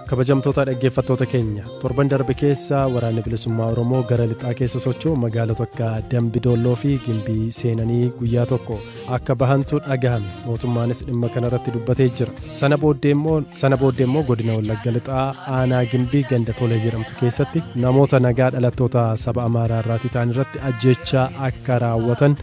Kabajamtoota dhaggeeffattoota keenya torban darbe keessa waraanni bilisummaa Oromoo gara lixaa keessa socho'u magaalota akka Dambidolloo fi Gimbii seenanii guyyaa tokko akka bahantu dhagahame. Mootummaanis dhimma kanarratti dubbatee jira. Sana booddee immoo godina Wallagga lixaa aanaa Gimbii ganda Tolee jedhamtu keessatti namoota nagaa dhalattoota saba Amaaraa irraatii ta'an irratti ajjeechaa akka raawwatan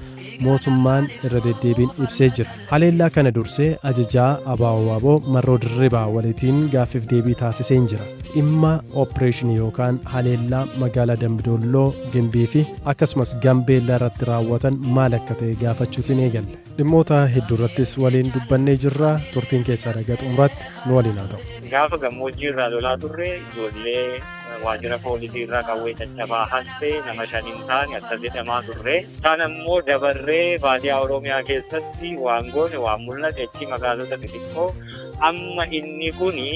mootummaan irra deddeebiin ibsee jira. Haleellaa kana dursee ajajaa Abaawwaaboo Marroo Dirribaa walitiin gaaffiif deebii taasisee jira. Dhimma opereeshinii yookaan haleellaa magaalaa Dambidolloo, Gimbii fi akkasumas Gambeellaa irratti raawwatan maal akka ta'e gaafachuutiin eegalle. Dhimmoota hedduu irrattis waliin dubbannee jirra. Turtiin keessaa dhagaa xumuraatti nu waliin haa ta'u. Gaafa gammoojjii irraa lolaa turre ijoollee waajjira poolisii irraa qawwee caccabaa hante nama shaniin ta'an akka jedhamaa turre. Isaan ammoo dabarree baadiyyaa Oromiyaa keessatti waan goone waan mul'ate achi magaalota xixiqqoo. Amma inni kuni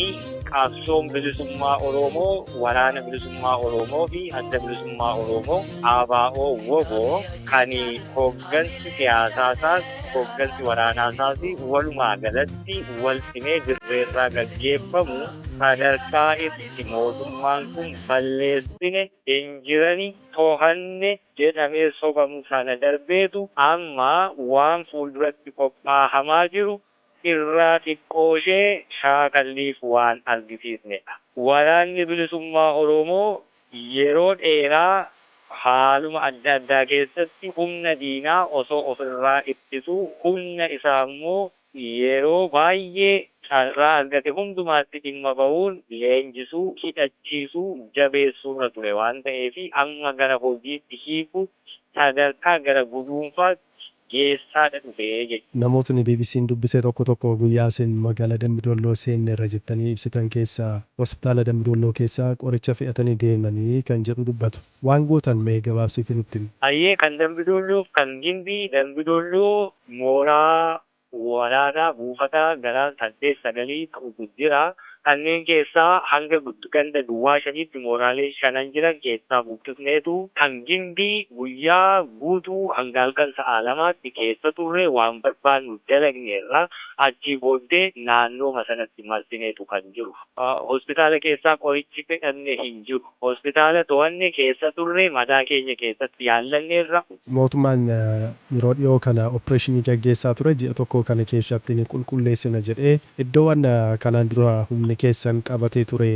qabsoon bilisummaa Oromoo, waraana bilisummaa Oromoo fi adda bilisummaa Oromoo ABO WBO kan hooggansi siyaasaa hooggansi waraanaa isaati walumaa galatti wal simee dirreerraa gaggeeffamu sadarkaa itti mootummaan kun balleessine injiranii to'anne jedhamee sobamu sana darbeetu amma waan fuulduratti qophaahamaa jiru irraa xiqqooshee shaakalliif waan argisiisnedha. Waraanni bilisummaa Oromoo yeroo dheeraa haaluma adda addaa keessatti humna diinaa osoo ofirraa ittisuu humna isaa immoo yeroo baay'ee carraa argate hundumaatti dhimma bahuun leenjisuu, hidhachiisuu, jabeessuurra ture waan ta'eef amma gara hojiitti hiikuu sadarkaa gara guduunfaatti geessaadha dhufee jechuudha. Namootni BBC'n dubbisee tokko guyyaa isin magaalaa Dambidolloo seenne irra jettanii ibsitan keessaa hospitaala Dambidolloo keessaa qoricha fe'atanii deemanii kan jedhu dubbatu. Waan gootan mee gabaabsiitii nutti himi? Ayyee kan Dambidolloo kan Gimbii Dambidolloo mooraa waraanaa buufataa gara 8-9 ta'utu jira. Kanneen keessaa hanga ganda duwwaa 5tti mooraalee 5 jiran keessaa buqqifneetu kan Gimbii guyyaa guutuu hanga halkan sa'a 2tti keessa turre waan barbaannu dalagneerra achii booddee naannoo sanatti marsineetu kan jiru. Hospitaala keessaa qorichi fedhanne hin jiru. Hospitaala to'anne keessa turre madaa keenya keessatti yaallanneerra. Mootummaan yeroo dhiyoo kana opereeshinii gaggeessaa ture ji'a tokko kana keessatti ni qulqulleessina jedhee iddoowwan kanaan dura humni keessan qabatee ture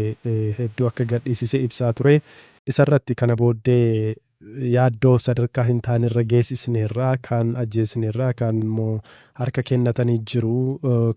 hedduu akka gadhiisisee ibsaa ture. Isarratti kana booddee yaaddoo sadarkaa hin taane irra geessisneerraa kan ajjeesneerraa kan immoo harka kennatanii jiru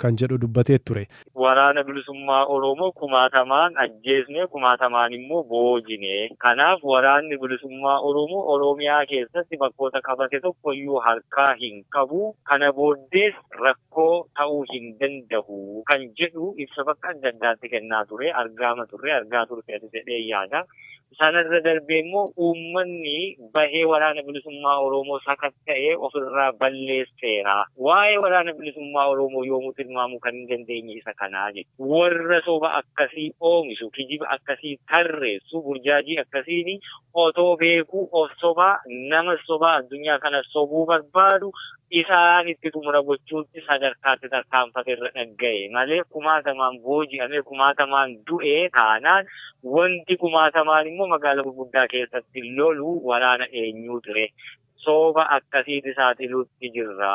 kan jedhu dubbatee ture. Waraana bilisummaa Oromoo kumaatamaan ajjeesne kumaatamaan immoo boojine. Kanaaf waraanni bilisummaa Oromoo Oromiyaa keessatti bakkoota qabate tokkoyyuu harkaa hin qabu. Kana booddees rakkoo ta'uu hin danda'u kan jedhu ibsa bakka adda addaatti kennaa ture, argaa turte jedhee yaada. Sanarra darbee immoo uummanni bahee waraana bilisummaa Oromoo sakatta'ee ofirraa balleesseera. Waa'ee waraana bilisummaa Oromoo yoomuu tilmaamuu kan hin dandeenye isa kanaa jechuudha. Warra soba akkasii oomishu, kijiba akkasii tarreessu, burjaajii akkasiin otoo beekuu of sobaa nama sobaa addunyaa kana sobuu barbaadu isaan itti xumura gochuutti sadarkaatti tarkaanfate irra dhagga'e malee kumaatamaan booji'amee kumaatamaan du'ee taanaan wanti kumaatamaan immoo magaalaa gurguddaa keessatti lolu waraana eenyuu ture. Soba akkasiiti saaxiluutti jirra.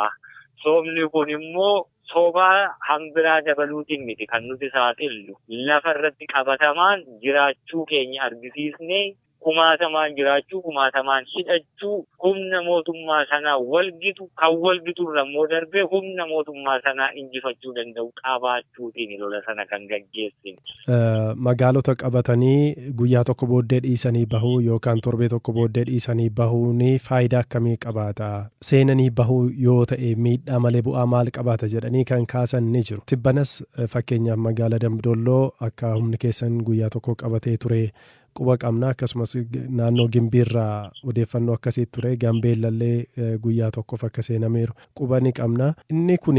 Sobni kun immoo soba hanbiraa dabaluutiin miti kan nuti saaxillu. Lafa irratti qabatamaan jiraachuu keenya argisiisnee kumaatamaan jiraachuu, kumaatamaan hidhachuu, humna mootummaa sanaa walgitu, kan walgiturra immoo darbee humna mootummaa sanaa injifachuu danda'u qabaachuutiin lola sana kan gaggeessine. Magaalota qabatanii guyyaa tokko booddee dhiisanii bahuu yookaan torbee tokko booddee dhiisanii bahuun faayidaa akkamii qabaata? Seenanii bahuu yoo ta'e miidhaa malee bu'aa maal qabaata jedhanii kan kaasan ni jiru. Tibbanas fakkeenyaaf magaalaa Dambidolloo akka humni keessan guyyaa tokko qabatee ture quba qabna. Akkasumas naannoo Gimbiirraa odeeffannoo akkasii ture. Gambeellallee guyyaa tokkoof akka seenameeru quba ni qabna. Inni kun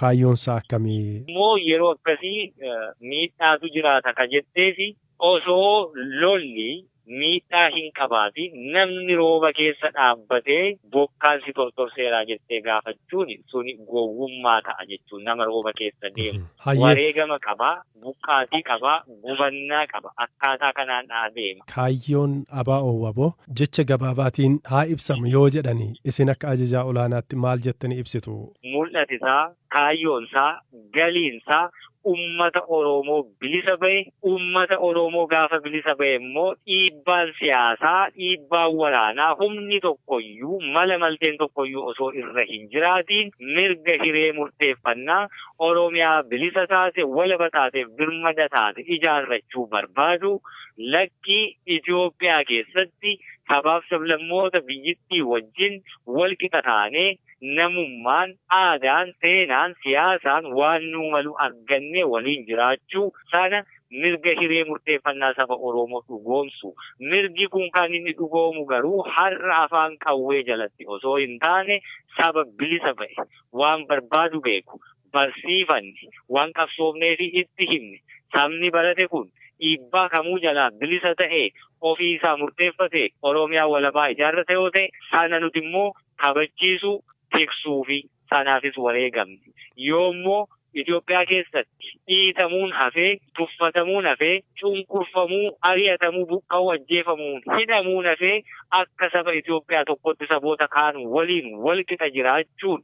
kaayyoonsaa akkamii? Immoo yeroo akkasii miidhaatu jiraata kan jetteefi osoo lolli miidhaa hin qabaati. Namni rooba keessa dhaabbatee bokkaan si tortorseeraa jettee gaafachuun suni gowwummaa ta'a jechuun nama rooba keessa deemu. Wareegama qabaa, buqqaatii qabaa, gubannaa qaba. Akkaataa kanaan adeema. Kaayyoon ABO WBO jecha gabaabaatiin haa ibsamu yoo jedhani isin akka ajajaa olaanaatti maal jettanii ibsitu? Mul'ati isaa, kaayyoon isaa, galiin isaa ummata Oromoo bilisa bahe, ummata Oromoo gaafa bilisa bahe immoo dhiibbaan siyaasaa, dhiibbaan waraanaa humni tokkoyyuu mala malteen tokkoyyuu osoo irra hin jiraatiin mirga hiree murteeffannaa Oromiyaa bilisa taate, walaba taate, birmada taate ijaarrachuu barbaadu lakkii Itoophiyaa keessatti sabaaf sablammoota biyyittii wajjin wal qixa taanee namummaan, aadaan, seenaan, siyaasaan waan nu malu arganne waliin jiraachuu sana mirga hiree murteeffannaa saba Oromoo dhugoomsu. Mirgi kun kan inni dhugoomu garuu har'a afaan qawwee jalatti osoo hin taane saba bilisa bahe waan barbaadu beeku, barsiifanne, waan qabsoofnee fi itti himne sabni barate kun dhiibbaa kamuu jalaa bilisa ta'e ofii isaa murteeffate Oromiyaa walabaa ijaarrate yoo ta'e sana nuti immoo kabachiisu tiksuu fi sanaafis wareegamne. Yoommoo Itoophiyaa keessatti dhiitamuun hafee, tuffatamuun hafee, cunqurfamuu, ari'atamuu, buqqa'uu, ajjeefamuun hidhamuun hafee akka saba Itoophiyaa tokkotti saboota kaan waliin wal qixa jiraachuun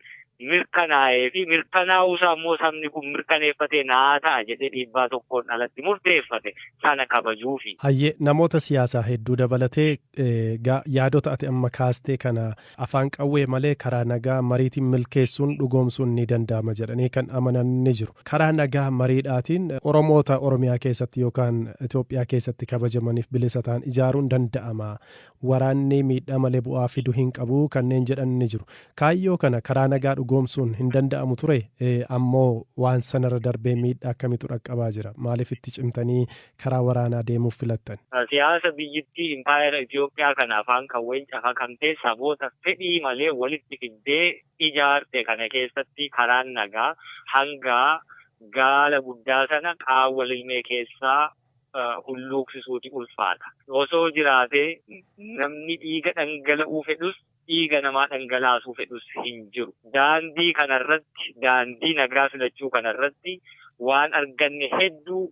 mirkanaa'ee fi mirkanaa'uusaa immoo sabni kun mirkaneeffatee naa ta'a jedhee dhiibbaa tokkoon alatti murteeffate sana kabajuufi. Hayyee namoota siyaasaa hedduu dabalatee yaadota ati amma kaastee kana afaan qawwee malee karaa nagaa mariitiin milkeessuun dhugoomsuun ni danda'ama jedhanii kan amanan ni jiru. Karaa nagaa mariidhaatiin Oromoota Oromiyaa keessatti yookaan Itoophiyaa keessatti kabajamaniif bilisa ta'an ijaaruun danda'ama. Waraanni miidhaa malee bu'aa fiduu hin qabu kanneen jedhan ni jiru. Kaayyoo kana karaa nagaa dhugoomsuun hin danda'amu ture ammoo waan sanarra darbee miidhaa akkamitu dhaqqabaa jira? Maaliif itti cimtanii karaa waraanaa deemuuf filattan? Siyaasa biyyittii impaayera Itoophiyaa kana afaan qawween cafakamtee saboota fedhii malee walitti fiddee ijaarte kana keessatti karaan nagaa hanga gaala guddaa sana qaawwa lilmee keessaa hulluuqsisuuti ulfaata. Osoo jiraatee namni dhiiga dhangala'uu fedhus dhiiga namaa dhangalaasuu fedhus hin jiru. Daandii kanarratti, daandii nagaa filachuu kanarratti waan arganne hedduu,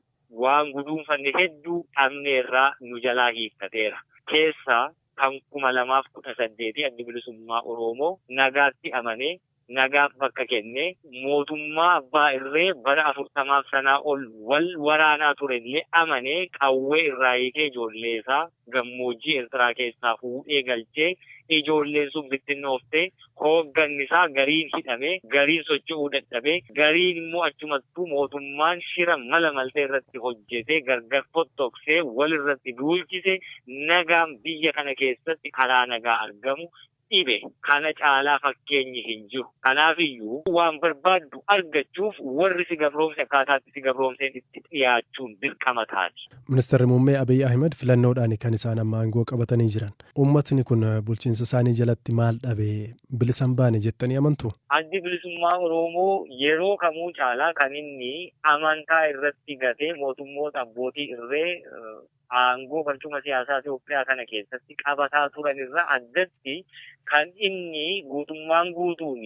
waan guduunfanne hedduu dhabneerraa nu jalaa hiikkateera. Keessaa kan 2018 addi bilisummaa Oromoo nagaatti amanee nagaaf bakka kennee mootummaa abbaa irree bara 40 sanaa ol wal waraanaa turellee amanee qawwee irraa hiikee ijoollee isaa gammoojjii Eertiraa keessaa fuudhee galchee ijoolleen sun bittinnooftee hoogganni isaa gariin hidhamee gariin socho'uu dadhabee gariin immoo achumattuu mootummaan shira mala maltee irratti hojjetee gargar fottoksee wal irratti duulchise nagaan biyya kana keessatti karaa nagaa argamu dhibe kana caalaa fakkeenyi hin jiru. Kanaafiyyuu waan barbaaddu argachuuf warri si gabroomse akkaataatti si gabroomseen itti dhiyaachuun dirqama taati. Ministeerri Muummee Abiy Ahmed filannoodhaan kan isaan amma aangoo qabatanii jiran. Uummatni kun bulchiinsa isaanii jalatti maal dhabee bilisan baane jettanii amantu? Addi bilisummaa Oromoo yeroo kamuu caalaa kan inni amantaa irratti gatee mootummoota abbootii irree aangoo barcuma siyaasaa Itoophiyaa kana keessatti qabataa turan irraa addatti kan inni guutummaan guutuun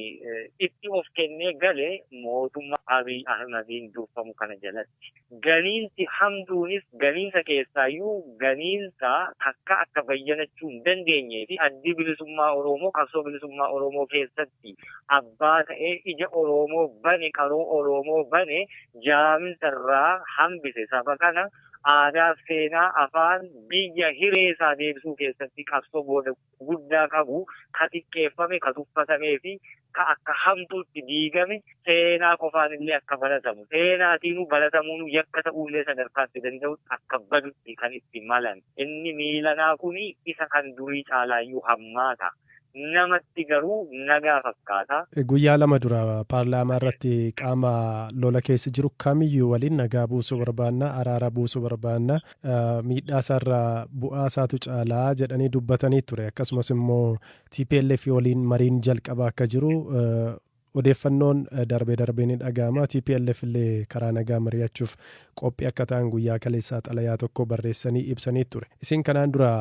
itti of kennee galee mootummaa Abiy Ahmediin durfamu kana jalatti. Ganiinsi hamduunis ganiinsa keessaayyuu ganiinsa takka akka bayyanachuu hin dandeenyee fi addi bilisummaa Oromoo qabsoo bilisummaa Oromoo keessatti abbaa ta'ee ija Oromoo bane qaroo Oromoo bane jaaminsa hambise saba kana aadaa seenaa afaan biyya hiree isaa deebisuu keessatti qabsoo booda guddaa qabu ka xiqqeeffame ka tuffatamee fi ka akka hamtuutti diigame seenaa qofaan illee akka baratamu seenaatiinuu baratamuun yakka ta'uullee sadarkaatti danda'u akka badutti kan itti malan inni miilanaa kuni isa kan durii caalaayyuu hammaata. Namatti garuu nagaa fakkaata. Guyyaa lama dura paarlaamaa irratti qaama lola keessa jiru kamiyyuu waliin nagaa buusuu barbaanna, araara buusuu barbaanna, miidhaa isaarraa bu'aa isaatu caalaa jedhanii dubbatanii ture. Akkasumas immoo TPLF waliin mariin jalqabaa akka jiru odeeffannoon darbee ni dhaga'ama. TPLF illee karaa nagaa mari'achuuf qophii akka ta'an guyyaa kaleessaa xalayaa tokko barreessanii ibsanii ture. Isin kanaan dura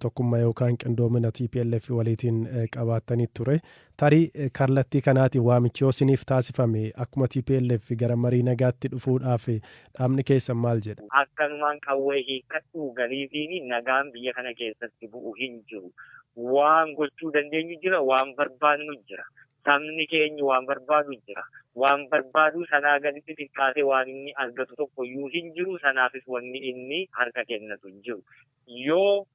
tokkummaa yookaan qindoomina TPLF waliitiin qabaattanii ture. Tarii kallattii kanaatiin waamichi yoo isiniif taasifame akkuma TPLF gara marii nagaatti dhufuudhaaf dhaabni keessan maal jedha? Akkanumaan qawwee hiikkadhuu galiitiin nagaan biyya kana keessatti bu'u hin jiru. Waan gochuu dandeenyu jira, waan barbaadnu jira. Sabni keenya waan barbaadu jira. Waan barbaadu sanaa gaditti xiqqaatee waan inni argatu tokko iyyuu hin jiru. Sanaafis wanni inni harka kennatu hin jiru. Yoo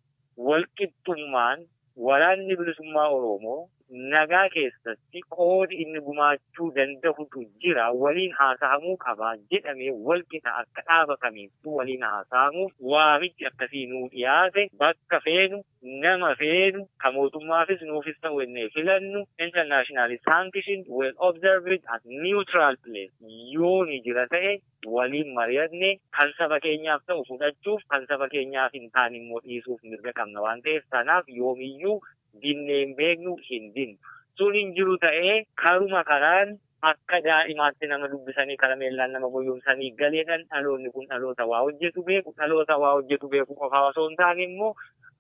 walqixxummaan waraanni bilisummaa Oromoo nagaa keessatti qoodi inni gumaachuu danda'utu jira, waliin haasa'amuu qaba jedhamee walqixa akka dhaaba kamiittuu waliin haasa'amuuf waamichi akkasii nuu dhiyaate bakka feenu nama feenu kan mootummaafis nuufis ta'u innee filannu internationally sanctioned well observed at neutral place yoo ni jira ta'e waliin mari'anne kan saba keenyaaf ta'u fudhachuuf kan saba keenyaaf hin taane immoo dhiisuuf mirga qabna waan ta'eef sanaaf yoomiyyuu dinneen beeknu hin dinnu. Sun hin jiru ta'ee karuma karaan akka daa'imaatti nama dubbisanii karameellaan nama boyyomsanii galeedhaan dhaloonni kun dhaloota waa hojjetu beeku. Dhaloota waa hojjetu beeku qofaa osoo hin taane immoo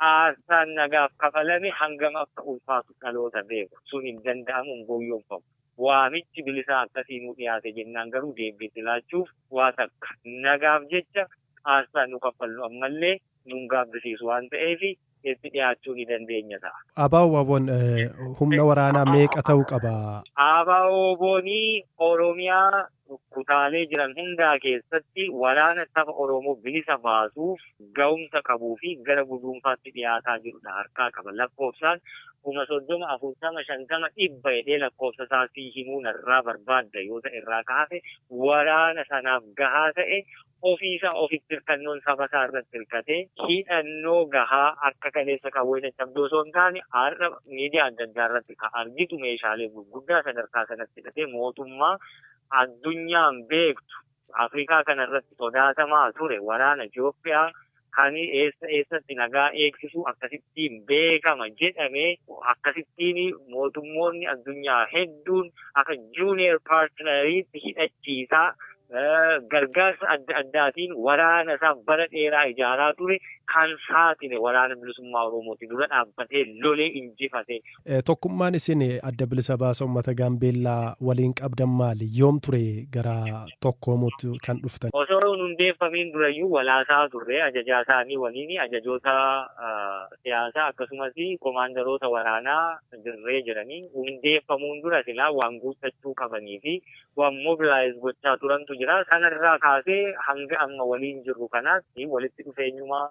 aarsaan nagaaf kafalame hangam akka ulfaatu dhaloota beeku. Sun hin danda'amu hin boyyomfamu. Waamichi bilisaa akkasii nu dhiyaate jennaan garuu deebiitti laachuuf waa takka nagaaf jecha aarsaan nu kaffallu ammallee nun gaabbisiisu waan ta'eef itti dhiyaachuu ni dandeenya ta'a. ABO'n humna waraanaa meeqa ta'uu qaba? ABO'n Oromiyaa kutaalee jiran hundaa keessatti waraana saba Oromoo bilisa baasuuf ga'umsa qabuu fi gara guduunfaatti dhiyaataa jirudha harkaa qaba. Lakkoofsaan 30, 40, 50, 100 jedhee lakkoofsa isaatii himuu narraa barbaadda yoo ta'e irraa kaase waraana sanaaf gahaa ta'e ofiisa ofitti hirkannoon saba isaa irratti hirkatee hidhannoo gahaa akka kaleessa qabu cabdoo osoo hin taane har'a miidiyaa adda addaa irratti kan argitu meeshaalee gurguddaa sadarkaa sanatti hidhatee mootummaa addunyaan beektu Afrikaa kana irratti sodaatamaa ture waraana Itoophiyaa kan eessatti nagaa eegsisu akkasittiin beekama jedhamee akkasittiin mootummoonni addunyaa hedduun akka junior partneriitti hidhachiisaa gargaarsa adda addaatiin waraana isaa bara dheeraa ijaaraa ture kan saatine waraana bilisummaa Oromooti dura dhaabbatee lolee injifate. Tokkummaan isin adda bilisa baasa uummata Gaambeellaa waliin qabdan maali? Yoom ture gara tokkoomuutti kan dhuftan? Osoo hin hundeeffamiin durayyuu walaasaa turre ajajaa isaanii waliin ajajoota siyaasaa akkasumas komaandaroota waraanaa dirree jiranii hundeeffamuun dura silaa waan guuttachuu qabanii fi waan mobilaayiz gochaa turantu jira. Sanarraa kaasee hanga amma waliin jirru kanaas walitti dhufeenyumaa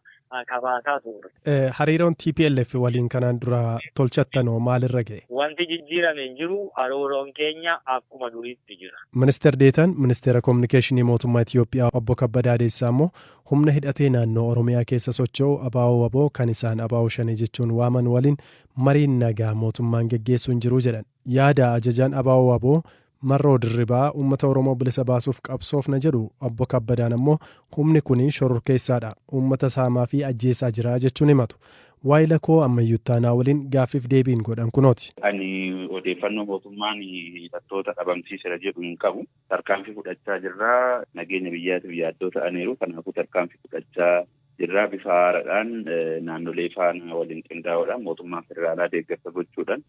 qabaataa turre. Hariiroon TPLF waliin kanaan dura tolchattanoo maalirra ga'e? Wanti jijjiirame hin jiru, hariiroon keenya akkuma duriitti jira. Ministeer Deetan, Ministeera Kominikeeshinii Mootummaa Itiyoophiyaa Obbo Kabbadaa Deessaa immoo humna hidhatee naannoo Oromiyaa keessa socho'u ABO kan isaan ABO Shanee jechuun waaman waliin mariin nagaa mootummaan geggeessuu hin jiru jedhan. Yaada ajajaan ABO marroo dirribaa uummata Oromoo bilisa baasuuf qabsoofna jedhu Obbo Kabbadaan ammoo humni kun shororkeessaadha, uummata saamaa fi ajjeesaa jira jechuun himatu. Waayila koo ammayyuttaanaa waliin gaaffiif deebiin godhan kunooti. Ani odeeffannoo mootummaan hidhattoota dhabamsiisera jedhu hin qabu. Tarkaanfii fudhachaa jirraa nageenya biyyaatiif yaaddoo ta'aniiru. Kanaafuu tarkaanfii fudhachaa jirraa bifa haaraadhaan naannolee faana waliin qindaa'uudhaan mootummaa federaalaa deeggarsa gochuudhaan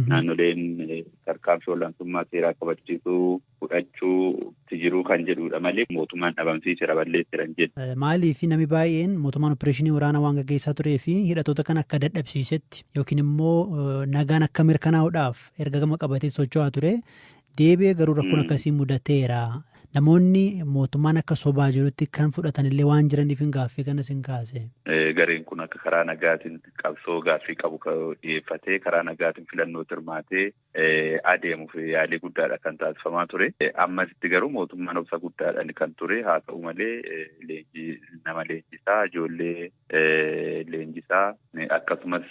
naannoleen tarkaanfii olaantummaa seeraa kabachiisuu fudhachuutti jiruu kan jedhudha malee mootummaan dhabamsiisera balleessiran jedhu. Maaliif namni baay'een mootummaan opereeshinii waraanaa waan gaggeessaa turee fi hidhattoota kan akka dadhabsiisetti yookiin immoo nagaan akka mirkanaa'uudhaaf erga gama qabatee socho'aa ture deebi'ee garuu rakkoon akkasii mudateera. Namoonni mootummaan akka sobaa jirutti kan fudhatanillee waan jiraniif hin gaaffii kanas hin kaase. Gareen kun akka karaa nagaatiin qabsoo gaaffii qabu dhiyeeffatee karaa nagaatiin filannoo hirmaatee adeemuuf yaalii guddaadha kan taasifamaa ture. Ammasitti garuu mootummaan obsa guddaadhaan kan ture haa ta'u malee nama leenjisaa ijoollee leenjisaa akkasumas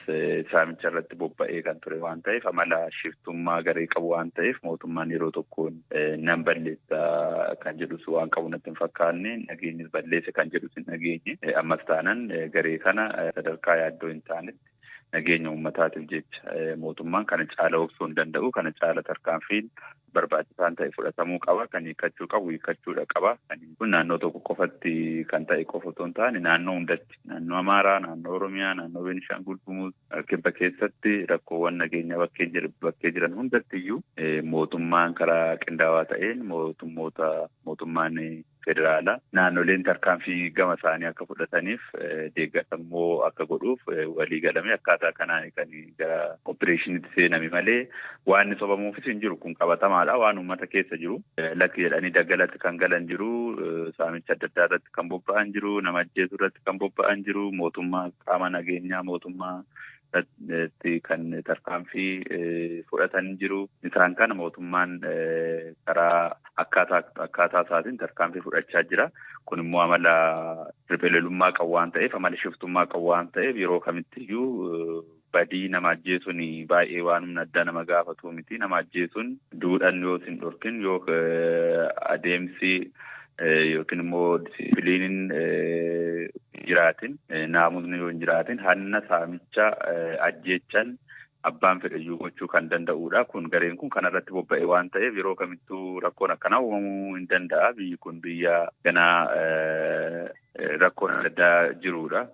saamicha irratti bobba'ee kan ture waan ta'eef amala shiftummaa garee qabu waan ta'eef mootummaan yeroo tokkoon nan balleessaa kan jedhus waan qabu natti hin fakkaanne nageenyis balleesse kan jedhus hin nageenye ammas taanan garee kana sadarkaa yaaddoo hin taanetti nageenya uummataatiif jecha mootummaan kana caala obsuu hin danda'u kana caala tarkaanfiin barbaachisaan ta'e fudhatamuu qaba. Kan hiikkachuu qabu hiikkachuudha qaba. Kun naannoo tokko qofatti kan ta'e qofa otoo hin taane naannoo hundatti naannoo Amaaraa, naannoo Oromiyaa, naannoo Beenishaangul Gumuz kibba keessatti rakkoowwan nageenyaa bakkee jiran hundatti iyyuu mootummaan karaa qindaawaa ta'een mootummaan federaalaa naannoleen tarkaanfii gama isaanii akka fudhataniif deeggarsammoo akka godhuuf walii galame akkaataa kanaan kan gara opereeshiniitti seename malee waan sobamuufis hin jiru. Kun qabatamaadha waan uummata keessa jiru. Lakki jedhanii daggalatti kan galan jiru, saamicha adda addaa irratti kan bobba'an jiru, nama ajjeesuu irratti kan bobba'an jiru, mootummaa qaama nageenyaa mootummaa kan tarkaanfii fudhatan jiru. Isaan kana mootummaan karaa akkaataa isaatiin tarkaanfii fudhachaa jira. Kun immoo amala ripheleelummaa qabu waan ta'eef, amala shiftummaa qabu waan ta'eef yeroo kamittiyyuu badii nama ajjeesuun baay'ee waan humna addaa nama gaafatu miti. Nama ajjeesuun duudhan yoo hin dhorkin yoo adeemsi yookiin immoo disiipiliiniin jiraatin naamusni yoo hin jiraatin hanna saamicha ajjeechan abbaan fedhayyuu gochuu kan danda'udha. Kun gareen kun kanarratti bobba'e waan ta'eef yeroo kamittuu rakkoon akkanaa uumamuu hin danda'a. Biyyi kun biyya ganaa rakkoon adda addaa jirudha.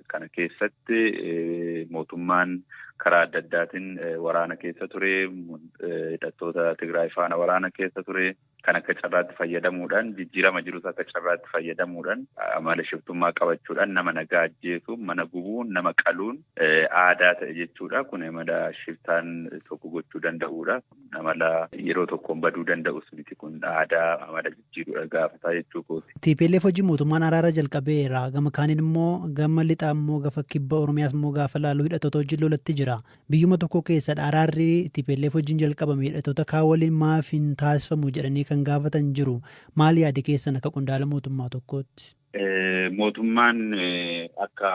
Kana keessatti mootummaan karaa adda addaatiin waraana keessa ture, hidhattoota Tigraay faana waraana keessa ture. Kan akka carraatti fayyadamuudhaan jijjiirama jirus akka carraatti fayyadamuudhaan amala shiftummaa qabachuudhaan nama nagaa ajjeesuun, mana gubuun, nama qaluun aadaa ta'e jechuudha. Kun amala shiftaan tokko gochuu danda'udha. Amala yeroo tokkoon baduu danda'us miti. Kun aadaa amala jijjiiruudha gaafataa jechuu kooti. TPLF hojii mootummaan araara jalqabeera. Gama kaaniin immoo gama lixaa immoo gafa kibba Oromiyaas immoo gaafa laaluu hidhattoota wajjin lolatti jira. Biyyuma tokko keessadha araarri TPLF wajjin jalqabame hidhattoota kaan waliin maaf hin taasifamu jedhanii kan gaafatan jiru. Maal yaadi keessan akka qondaala mootummaa tokkootti? Mootummaan akka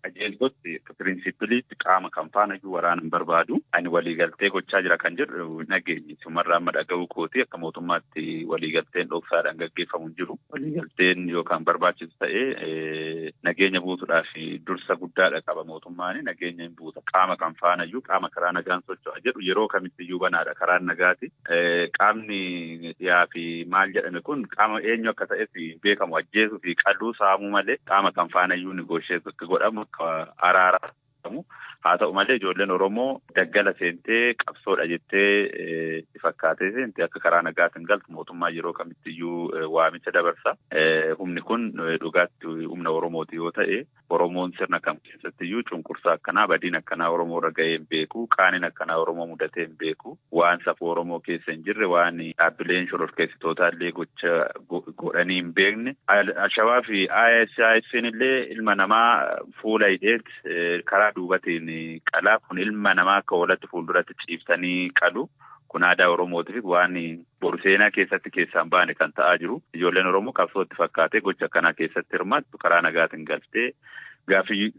qajeeltotti akka pirinsipiliitti qaama kan faana iyyuu waraana hin barbaadu. Ani waliigaltee gochaa jira kan jedhu nageenyi sumarraa amma dhaga'uu kooti akka mootummaatti waliigalteen dhoksaadhaan gaggeeffamu hin jiru. Waliigalteen yookaan barbaachisu ta'ee nageenya buusuudhaaf dursa guddaadha qaba mootummaan. Nageenya hin buusa qaama kan faana iyyuu qaama karaa nagaan socho'a jedhu yeroo kamitti iyyuu banaadha karaan nagaati. Qaamni dhiyaa fi maal jedhame kun qaama eenyu akka ta'eef beekamu ajjeesuu fi qaluu saamuu malee qaama kan faana iyyuu nigoosheetu akka godhamu araara haa ta'u malee ijoolleen Oromoo daggala seentee qabsoodha jettee fakkaatee seentee akka karaa nagaatiin galtu mootummaa yeroo kamittiyyuu waamicha dabarsa. Humni kun dhugaatti humna Oromooti yoo ta'e Oromoon sirna kam keessattiyyuu cunqursaa akkanaa badiin akkanaa Oromoo irra ga'ee hin beeku, qaaniin akkanaa Oromoo mudatee hin beeku, waan safuu Oromoo keessa hin jirre, waan dhaabbileen shororkeessitootaallee gocha godhanii hin beekne. Alshabaa fi ISIS'n illee ilma namaa fuula hidheet karaa duubatiin qalaa kun ilma namaa akka walatti fuulduratti ciibsanii qalu. Kun aadaa Oromootiif waan boru seenaa keessatti keessaan baane kan ta'aa jiru. Ijoolleen Oromoo qabsootti fakkaatee gocha akkanaa keessatti hirmaattu karaa nagaatiin galtee gaaffii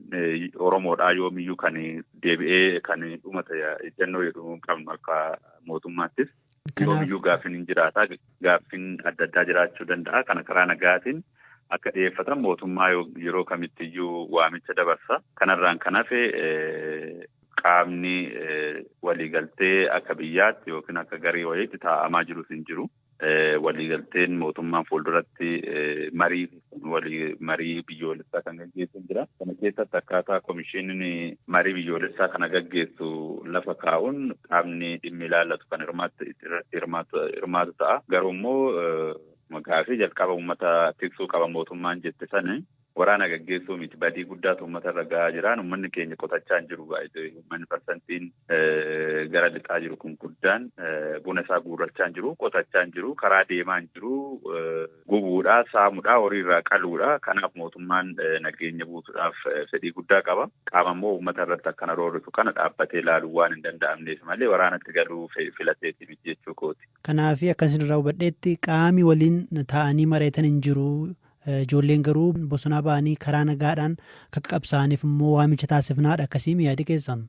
Oromoodhaa yoomiyyuu kan deebi'ee kan dhumata ejjennoo jedhu qabnu akka mootummaattis. Yoomiyyuu gaaffiin hin jiraata. Gaaffiin adda addaa jiraachuu danda'a. Kana karaa nagaatiin akka dhiyeeffatan mootummaa yeroo kamittiyyuu waamicha dabarsa. Kanarraan kan hafe qaamni waliigaltee akka biyyaatti yookiin akka garee wayiitti taa'amaa jirus hin jiru. Waliigalteen mootummaan fuulduratti marii biyyoolessaa kan gaggeessu jira. Kana keessatti akkaataa komishiiniin marii biyyoolessaa kana gaggeessu lafa kaa'uun qaamni dhimmi ilaallatu kan hirmaatu ta'a. Garuu immoo gaaffii jalqaba uummata tiksuu qaba mootummaan jette sana waraana gaggeessuu miti badii guddaatu uummata irra gahaa jiraan. Uummanni keenya qotachaa hin jiru. Uummanni parsantiin gara lixaa jiru kun guddaan buna isaa guurrachaa hin jiru, qotachaa hin jiru, karaa deemaa hin jiru, gubuudhaa, saamuudhaa, horiirraa qaluudha. Kanaaf mootummaan nageenya buusuudhaaf fedhii guddaa qaba. Qaama immoo uummata irratti akkana roorrisu kana dhaabbatee ilaaluu waan hin danda'amneef malee waraanatti galuu filateetii miti jechuu kooti. Kanaaf akkasiin irraa hubadheetti qaami waliin taa'anii mari'atan hin jiru. Ijoolleen garuu bosonaa ba'anii karaa nagaadhaan akka qabsaa'aniif immoo waamicha taasifnaadha. Akkasii yaadi keessan?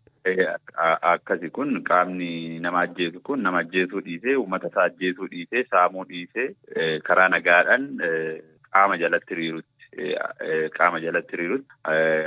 Akkasi kun qaamni nama ajjeesu kun nama ajjeesuu dhiisee uummata isaa ajjeesuu dhiisee saamuu dhiisee karaa nagaadhaan qaama jalatti hiriirutti qaama jalatti hiriirutti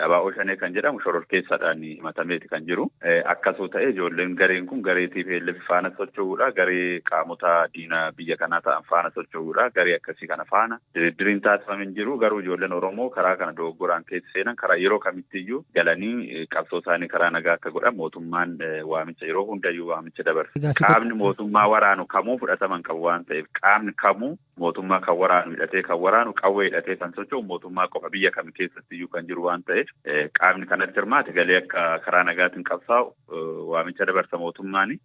abaa'oo shanee kan jedhamu shororkeessaadhaan himatameeti kan jiru. Akkasuma ta'ee ijoolleen gareen kun garee TPLF faana socho'uudha. Garee qaamota diinaa biyya kanaa ta'an faana socho'uudha. Garee akkasii kana faana diriiriin taasifamee hin jiru. Garuu ijoolleen Oromoo karaa kana dogoggoraan keessa seenan karaa yeroo kamittiyyuu galanii qabsoo isaanii karaa nagaa akka godhan mootummaan waamicha yeroo hundayyuu waamicha dabarsa. Qaamni mootummaa waraanu kamuu fudhataman qabu waan ta'eef qaamni kamuu mootummaa kan waraanu hidhatee kan waraanu qawwee hidhatee kan socho'u mootummaa qofa biyya kam keessattiyyuu kan jiru waan ta'eef qaamni kanatti hirmaate galee akka karaa nagaatiin qabsaa'u waamicha dabarsa mootummaani.